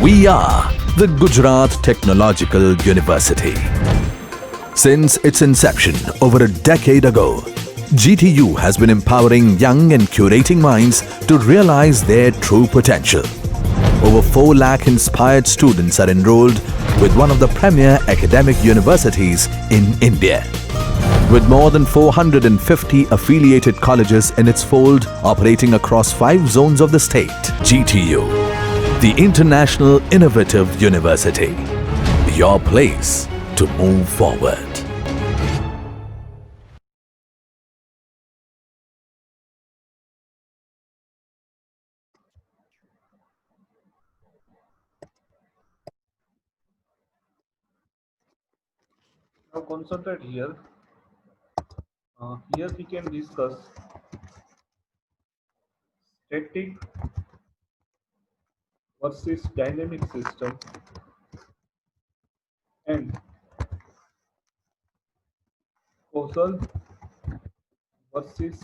We are the Gujarat Technological University. Since its inception over a decade ago, GTU has been empowering young and curating minds to realize their true potential. Over 4 lakh inspired students are enrolled with one of the premier academic universities in India. With more than 450 affiliated colleges in its fold operating across 5 zones of the state, GTU, the International Innovative University, your place to move forward. Now concentrate here. Here we can discuss static versus dynamic system and causal versus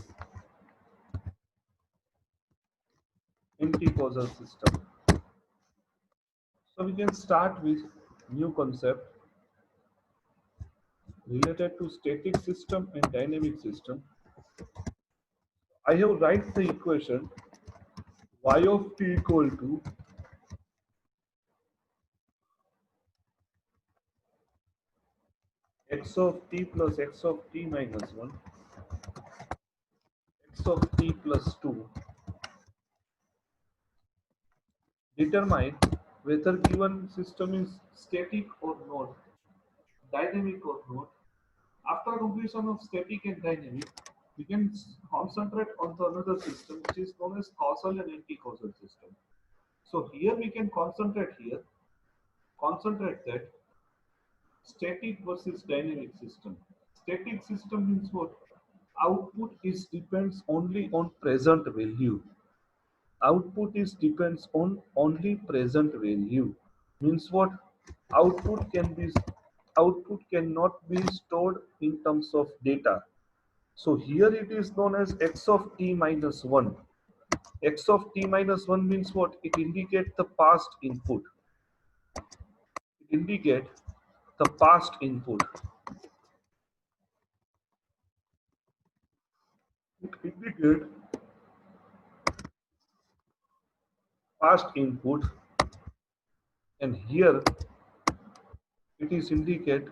anti-causal system. So we can start with new concept related to static system and dynamic system. I have write the equation y of t equal to x of t plus x of t minus 1, x of t plus 2. Determine whether given system is static or not, dynamic or not. After completion of static and dynamic, we can concentrate on the another system which is known as causal and anti-causal system. So here we can concentrate that static versus dynamic system. Static system means what? Output is depends only on present value. Output is depends on only present value. Means what? Output can be output cannot be stored in terms of data. So here it is known as x of t minus 1. X of t minus 1 means what? It indicates the past input. It indicates the past input. It indicates past input, and here it is indicate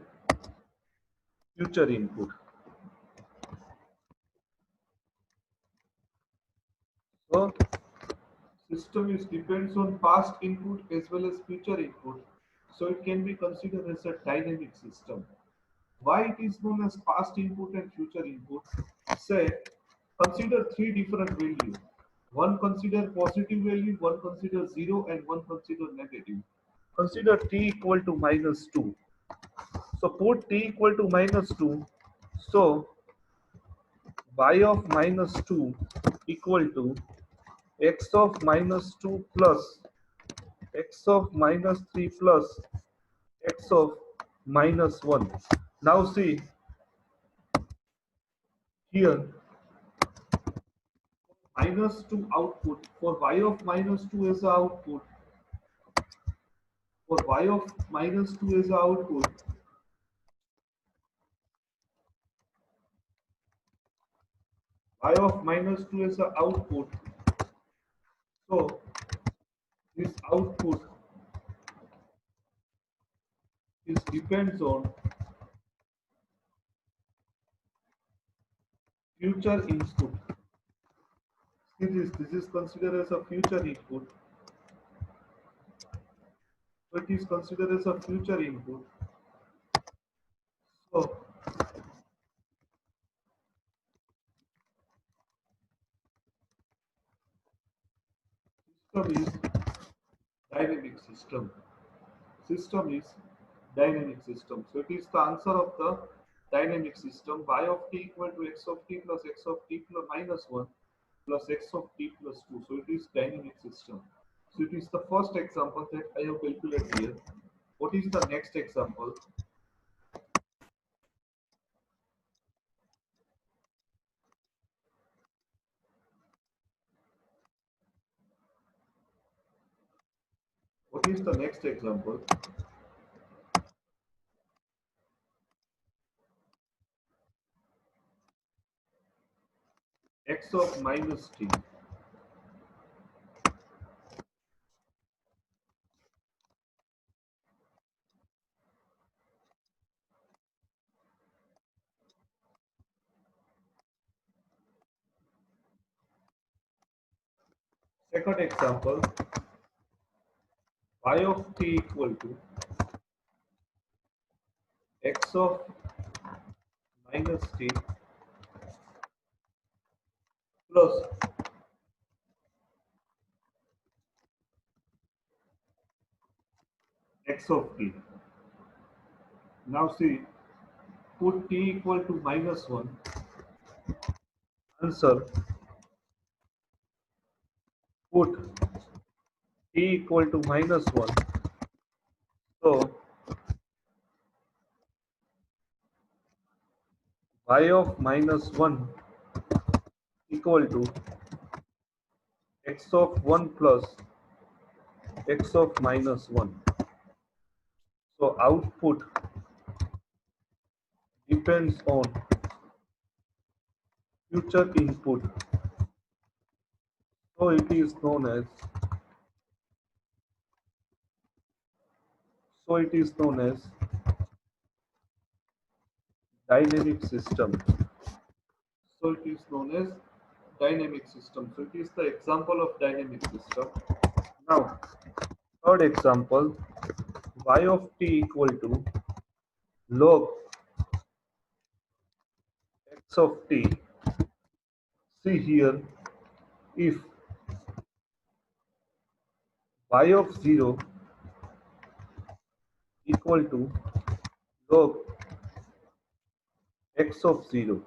future input. So system is depends on past input as well as future input. So it can be considered as a dynamic system. Why it is known as past input and future input? Say, consider 3 different values. One consider positive value, one consider 0, and one consider negative. Consider t equal to minus 2. So put t equal to minus 2. So y of minus 2 equal to x of minus 2 plus x of minus 3 plus x of minus 1. Now see here minus 2 output for y of minus 2 as the output, for y of minus 2 as the output, y of minus 2 as the output. So this output is depends on future input. See this is considered as a future input. So it is considered as a future input. So system is dynamic system. System is dynamic system. So it is the answer of the dynamic system. Y of t equal to x of t plus x of t plus minus 1 plus x of t plus 2. So it is dynamic system. So it is the first example that I have calculated here. What is the next example? What what is the next example? X of minus t. Second example, y of t equal to x of minus t plus x of t. Now see, put t equal to minus 1. Answer, put t equal to minus 1. So y of minus 1 equal to x of 1 plus x of minus 1. So output depends on future input. So it is known as dynamic system. So it is known as dynamic system. So it is the example of dynamic system. Now, third example, y of t equal to log x of t. See here, if y of 0 equal to log x of 0,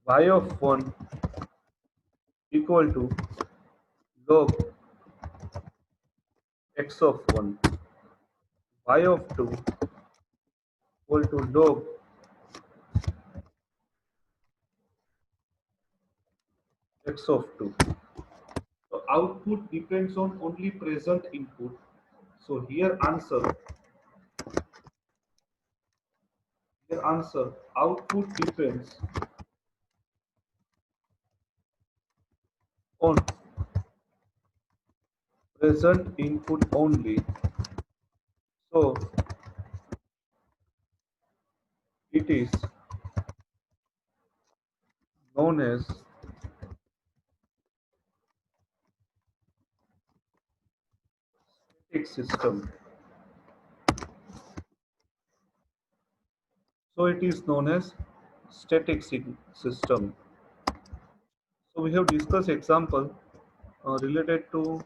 y of 1 equal to log x of 1, y of 2 equal to log x of 2. So output depends on only present input. So here answer output depends on present input only. So it is known as static system. So it is known as static system. So we have discussed example related to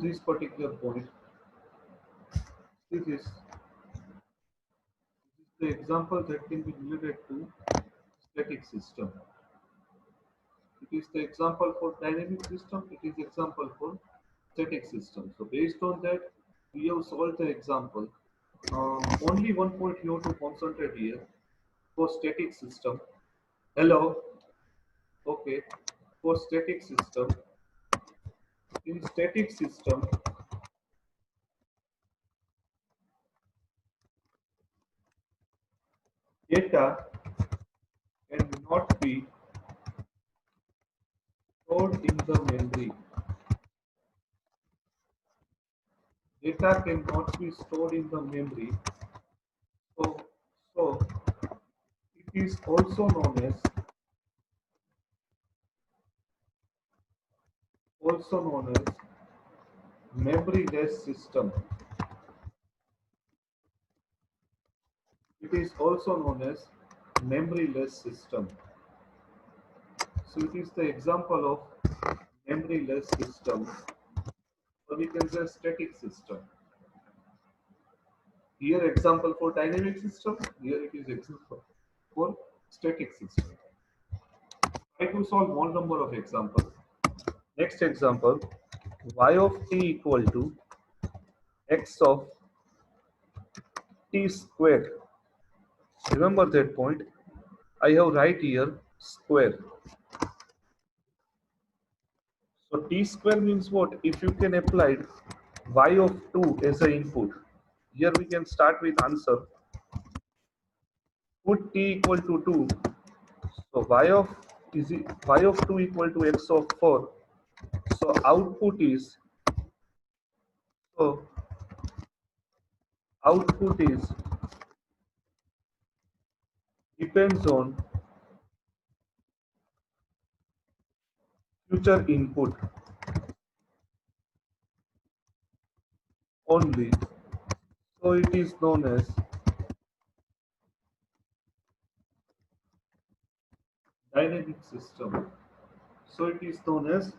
this particular point. This is the example that can be related to static system. It is the example for dynamic system. It is example for static system. So based on that, we have solved the example. Only one point you have to concentrate here for static system. Hello. Okay. For static system, in static system, data cannot be stored in the memory. Data cannot be stored in the memory. So it is also known as memoryless system. It is also known as memoryless system. So it is the example of memoryless system, or we can say static system. Here example for dynamic system, here it is example for static system. Try to solve more number of examples. Next example, y of t equal to x of t t square. Remember that point. I have right here square. So t square means what? If you can apply y of 2 as an input. Here we can start with answer. Put t equal to 2. So y of 2 equal to x of 4. So so output is depends on future input only. So it is known as dynamic system. So it is known as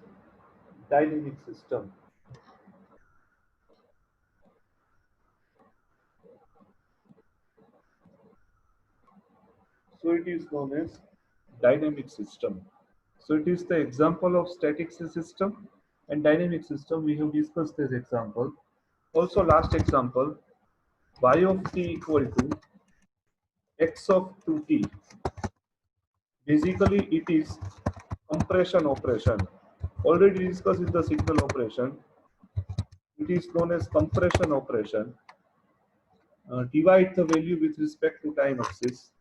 dynamic system. So it is known as dynamic system. So it is the example of static system and dynamic system. We have discussed this example. Also last example, y of t equal to x of 2t. Basically it is compression operation. Already discussed in the signal operation. It is known as compression operation. Divide the value with respect to time axis.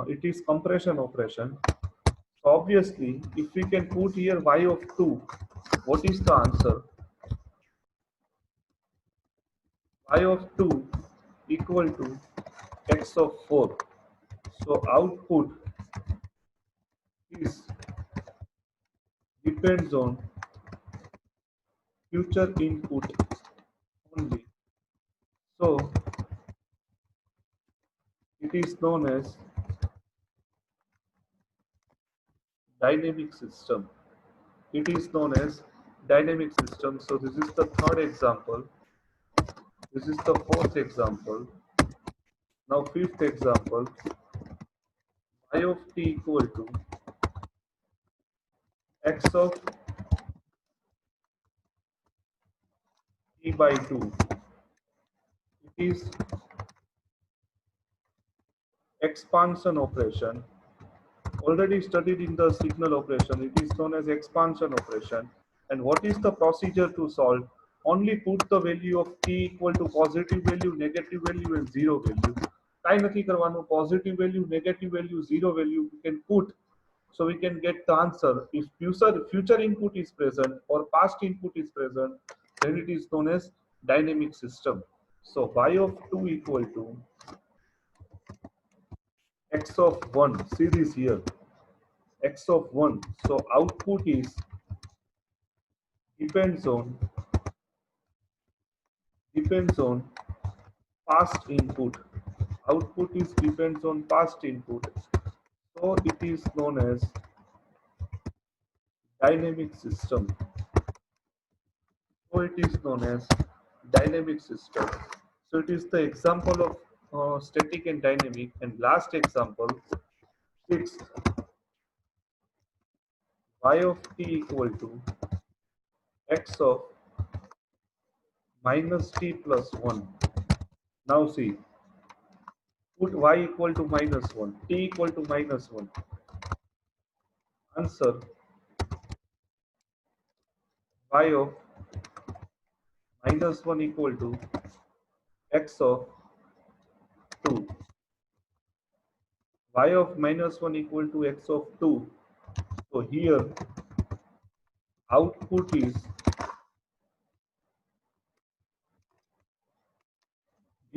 It is compression operation. So obviously, if we can put here y of 2, what is the answer? Y of 2 equal to x of 4. So output is depends on future input only. So it is known as dynamic system. It is known as dynamic system. So this is the third example. This is the fourth example. Now fifth example. Y of t equal to x of t by 2. It is expansion operation. Already studied in the signal operation. It is known as expansion operation. And what is the procedure to solve? Only put the value of t equal to positive value, negative value and zero value. કાંઈ નથી કરવાનું. Positive value, negative value, zero value we can put. So we can get the answer. If future input is present or past input is present, then it is known as dynamic system. So y of 2 equal to x of 1. See this here. X of 1. So output is depends on past input. Output is depends on past input. So it is known as dynamic system. So it is known as dynamic system. So it is the example of static and dynamic. And last example, sixth, y of t equal to x of minus t plus 1. Now see, put y equal to minus 1, t equal to minus 1. Answer, y of minus 1 equal to x of 2. Y of minus 1 equal to x of 2. So here output is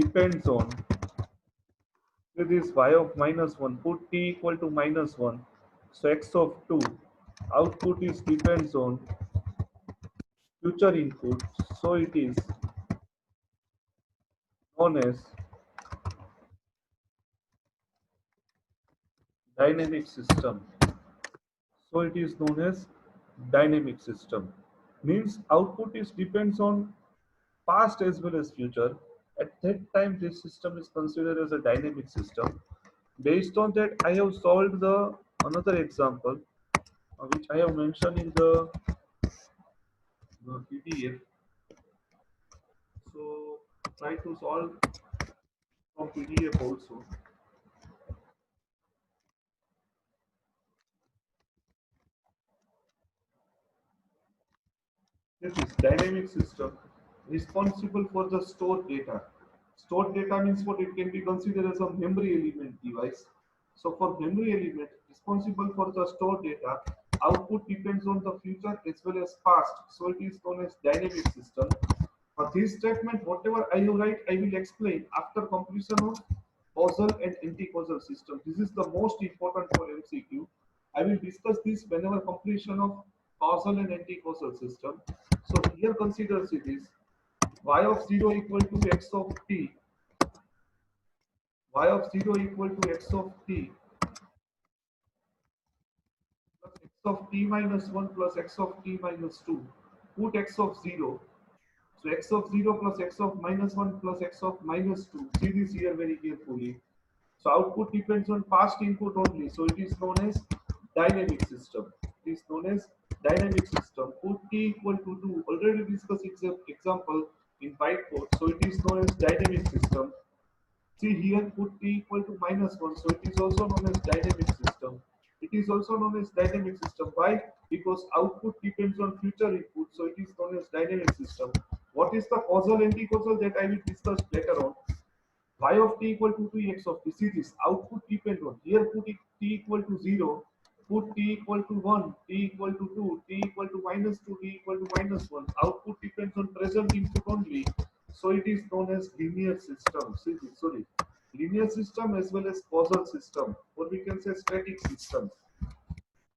depends on this y of minus 1. Put t equal to minus 1. So x of 2. Output is depends on future input. So it is known as dynamic system. So it is known as dynamic system. Means output is depends on past as well as future. At that time, this system is considered as a dynamic system. Based on that, I have solved the another example which I have mentioned in the PDF. So try to solve from PDF also. This is dynamic system responsible for the stored data. Stored data means what? It can be considered as a memory element device. So for memory element responsible for the stored data, output depends on the future as well as past. So it is known as dynamic system. For this statement, whatever I write, I will explain after completion of causal and anti-causal system. This is the most important for MCQ. I will discuss this whenever completion of causal and anti-causal system. So here consider it is y of 0 equal to x of t, y of 0 equal to x of t plus x of t minus 1 plus x of t minus 2. Put x of 0. So x of 0 plus x of minus 1 plus x of minus 2. See this here very carefully. So output depends on past input only. So it is known as dynamic system. It is known as dynamic system. Put t equal to 2. Already discussed example in whiteboard. So it is known as dynamic system. See here put t equal to minus 1. So it is also known as dynamic system. It is also known as dynamic system. Why? Because output depends on future input. So it is known as dynamic system. What is the causal anti-causal that I will discuss later on? Y of t equal to 2x of t. See this output depend on. Here put t equal to 0. Put t equal to 1, t equal to 2, t equal to minus 2, t equal to minus 1. Output depends on present input only. So it is known as linear system. See this, sorry. Linear system as well as causal system, or we can say static system.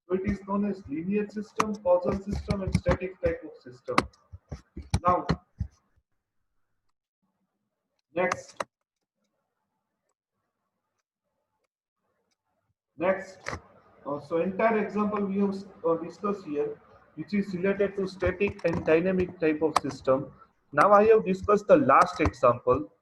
So it is known as linear system, causal system, and static type of system. Now, next, next. So entire example we have discussed here, which is related to static and dynamic type of system. Now I have discussed the last example.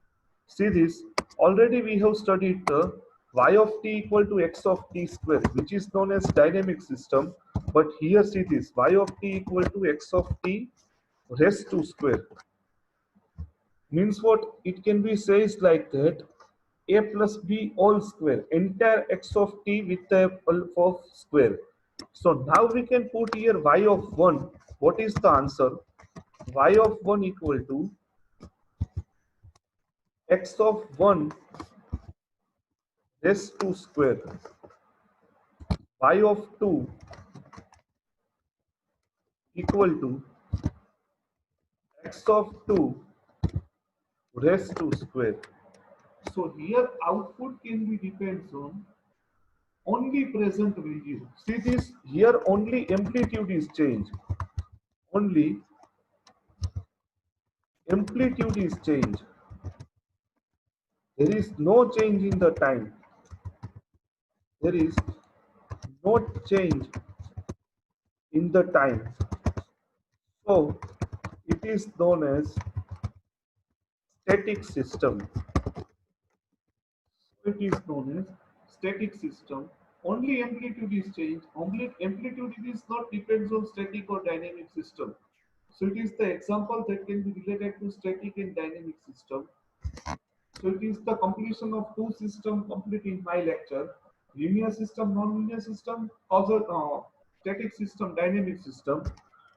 See this. Already we have studied the y of t equal to x of t square, which is known as dynamic system. But here see this y of t equal to x of t raised to square. Means what? It can be says like that a plus b all square, entire x of t with the of square. So now we can put here y of 1. What is the answer? Y of 1 equal to x of 1 raised to square, y of 2 equal to x of 2 raised to square. So here output can be depends on only present value. See this here only amplitude is changed. Only amplitude is changed. There is no change in the time. There is no change in the time. So it is known as static system. It is known as static system. Only amplitude is changed. Only amplitude is not depends on static or dynamic system. So it is the example that can be related to static and dynamic system. So it is the completion of two systems complete in my lecture. Linear system, non-linear system, causal, static system, dynamic system.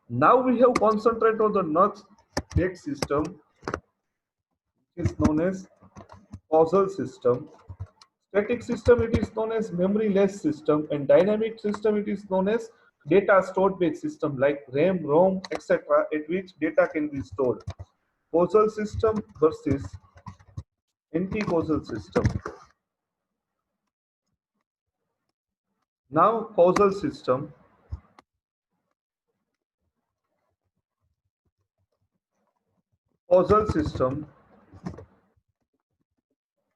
Now we have concentrated on the next system, which is known as causal system. Static system, it is known as memory-less system, and dynamic system, it is known as data stored based system like RAM, ROM, etc., at which data can be stored. Causal system versus anti-causal system. Now, causal system. Causal system,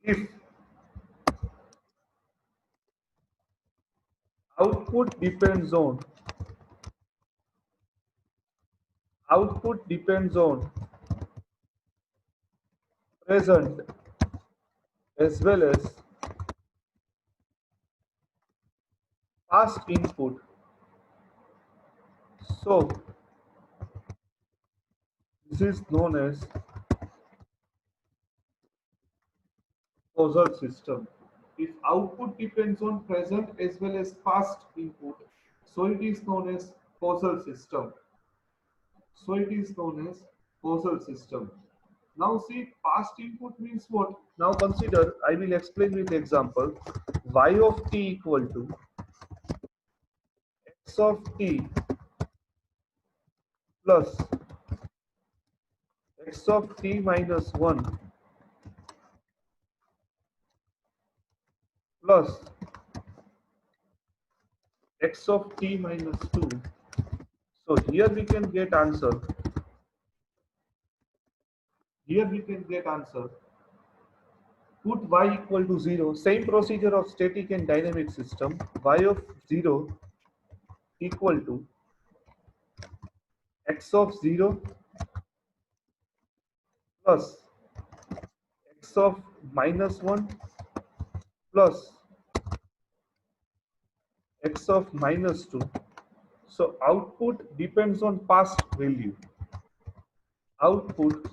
if output depends on present as well as past input, so this is known as causal system. If output depends on present as well as past input, so it is known as causal system. So it is known as causal system. Now see, past input means what? Now consider, I will explain with example. Y of t equal to x of t plus x of t minus 1 plus x of t minus 2. So here we can get answer. Here we can get answer. Put y equal to 0. Same procedure of static and dynamic system. Y of 0 equal to x of 0 plus x of minus 1 plus x of minus 2. So output depends on past value. Output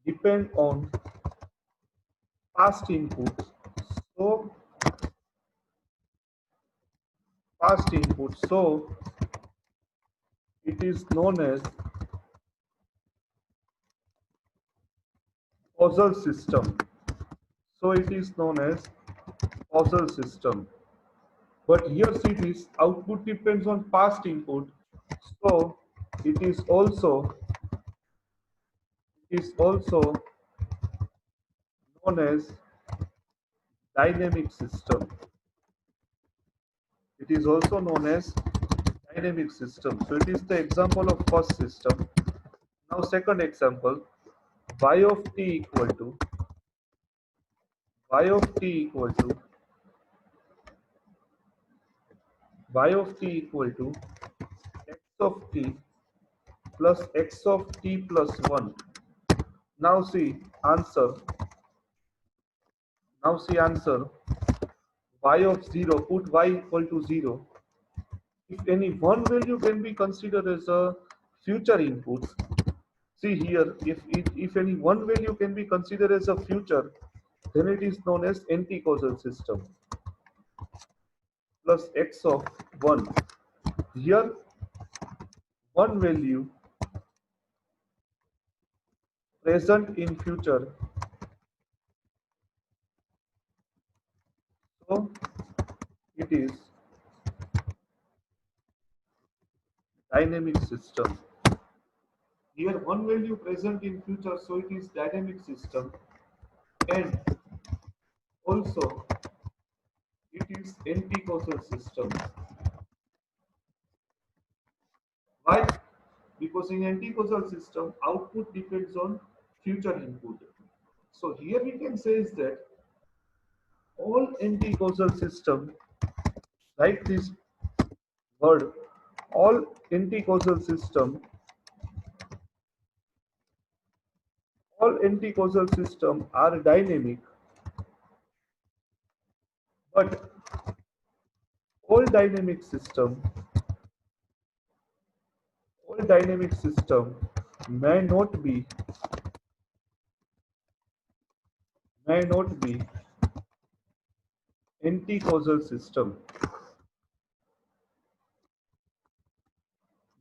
depend on past inputs. So past input. So it is known as causal system. So it is known as causal system. But here see this output depends on past input. So it is also known as dynamic system. It is also known as dynamic system. So it is the example of first system. Now second example, y of t equal to y of t equal to y of t equal to x of t plus x of t plus 1. Now see answer. Now see answer. Y of 0, put y equal to 0. If any one value can be considered as a future input, see here, if any one value can be considered as a future, then it is known as anti-causal system. Plus x of 1. Here, one value present in future. So, it is dynamic system. Here, one value present in future, so it is dynamic system. And also, it is anti-causal system. Why? Because in anti-causal system, output depends on future input. So here we can say is that all anti-causal system, like this word, all anti-causal system, all anti-causal system are dynamic, but all dynamic system, all dynamic system may not be anti-causal system,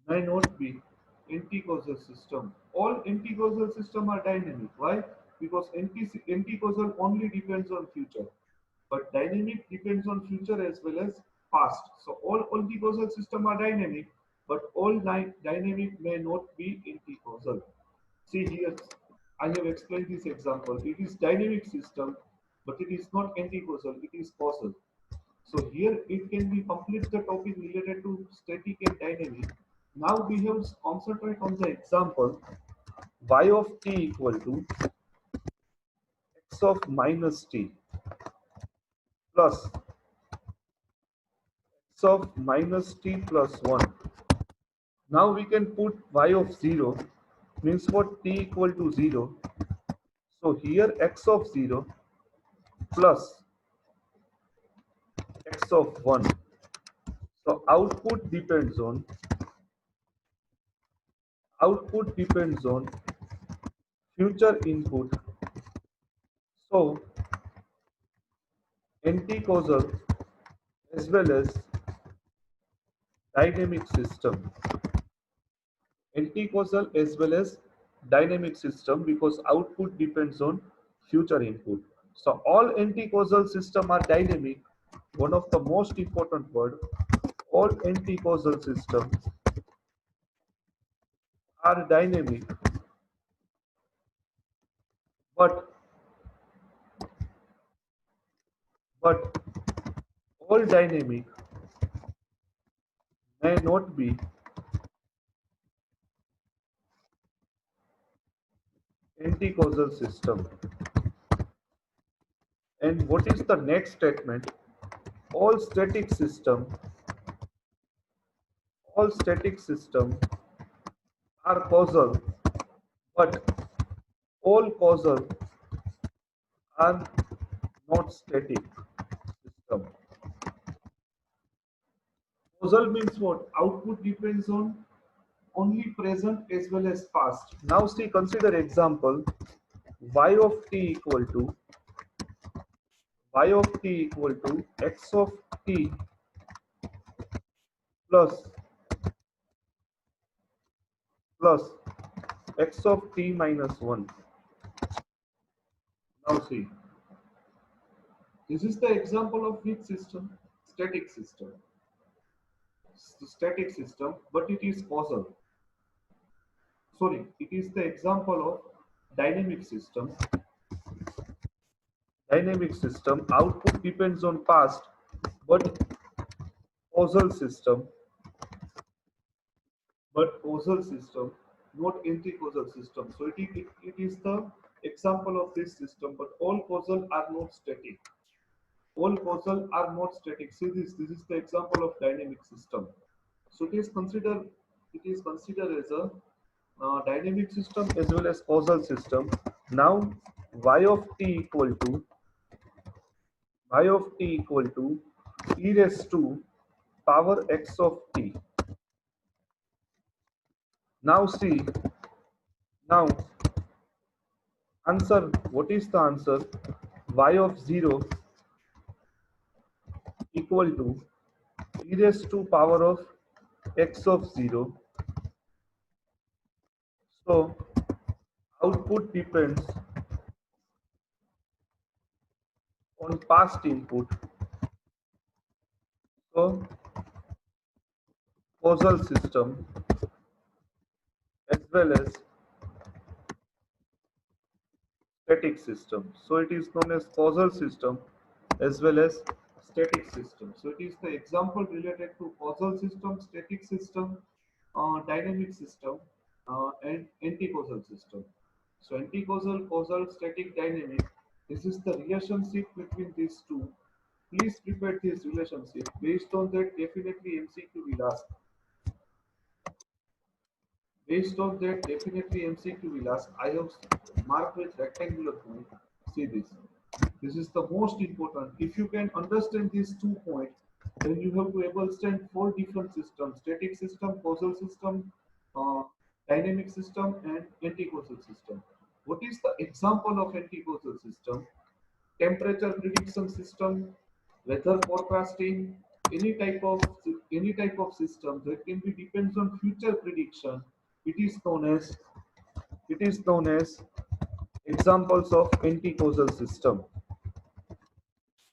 may not be anti-causal system. All anti-causal system are dynamic. Why? Because anti-causal only depends on future, but dynamic depends on future as well as past. So all anti-causal system are dynamic, but all dynamic may not be anti-causal. See here, I have explained this example. It is dynamic system, but it is not anti-causal. It is causal. So here it can be complete the topic related to static and dynamic. Now we have concentrate on the example y of t equal to x of minus t plus x of minus t plus 1. Now we can put y of 0 means what, t equal to 0. So here x of 0 plus x of 1. So output depends on future input. So anti-causal as well as dynamic system. Anti-causal as well as dynamic system because output depends on future input. So all anti-causal system are dynamic. One of the most important word, all anti-causal systems are dynamic, but but all dynamic may not be anti-causal system. And what is the next statement? All static system, all static system are causal, but all causal are not static system. Causal means what? Output depends on only present as well as past. Now see, consider example y of t equal to x of t plus plus x of t minus 1. Now see, this is the example of which system? Static system. Static system, but it is causal. Sorry, it is the example of dynamic system. Dynamic system output depends on past, but causal system, not anti-causal system. So it is the example of this system, but all causal are not static. All causal are not static. See this. This is the example of dynamic system. So it is considered as a dynamic system as well as causal system. Now y of t equal to e raised to power x of t. Now see, now answer, what is the answer? Y of 0 equal to e raised to power of x of 0. So output depends on past input. So causal system as well as static system. So it is known as causal system as well as static system. So it is the example related to causal system, static system, dynamic system, and anti-causal system. So anti-causal, causal, static, dynamic. This is the relationship between these two. Please prepare this relationship. Based on that, definitely MCQ will ask. Based on that, definitely MCQ will ask. I have marked with rectangular point. See this. This is the most important. If you can understand these 2 points, then you have to understand 4 different systems: static system, causal system, uh, dynamic system, and anti-causal system. What is the example of anti-causal system? Temperature prediction system, weather forecasting, any type of system that can be depends on future prediction. It is known as examples of anti-causal system.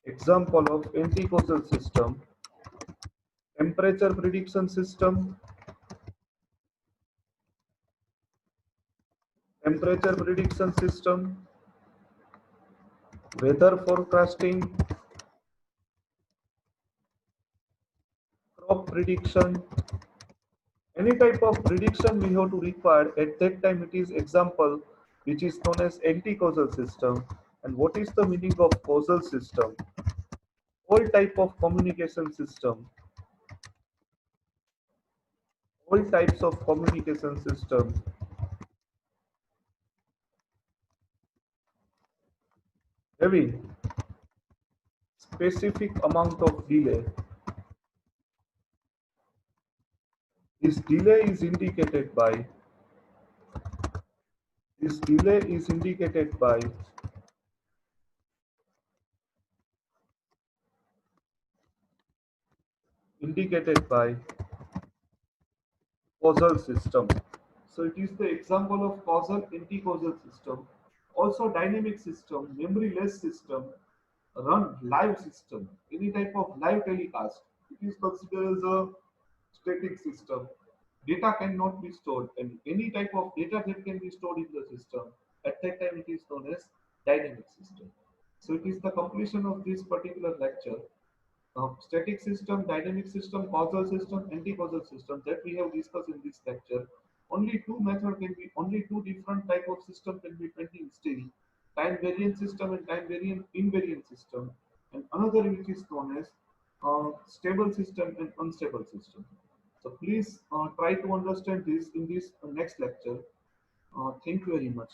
Example of anti-causal system: temperature prediction system, weather forecasting, crop prediction. Any type of prediction we have to require at that time, it is example which is known as anti-causal system. And what is the meaning of causal system? All type of communication system, all types of communication system having specific amount of delay. This delay is indicated by indicated by causal system. So it is the example of causal anti-causal system. Also dynamic system, memory-less system, run live system, any type of live telecast. It is considered as a static system. Data cannot be stored, and any type of data that can be stored in the system, at that time it is known as dynamic system. So it is the completion of this particular lecture. Static system, dynamic system, causal system, anti-causal system that we have discussed in this lecture. Only two different type of system can be maintained still. Time variant system and time variant invariant system. And another which is known as stable system and unstable system. So please try to understand this in this next lecture. Thank you very much.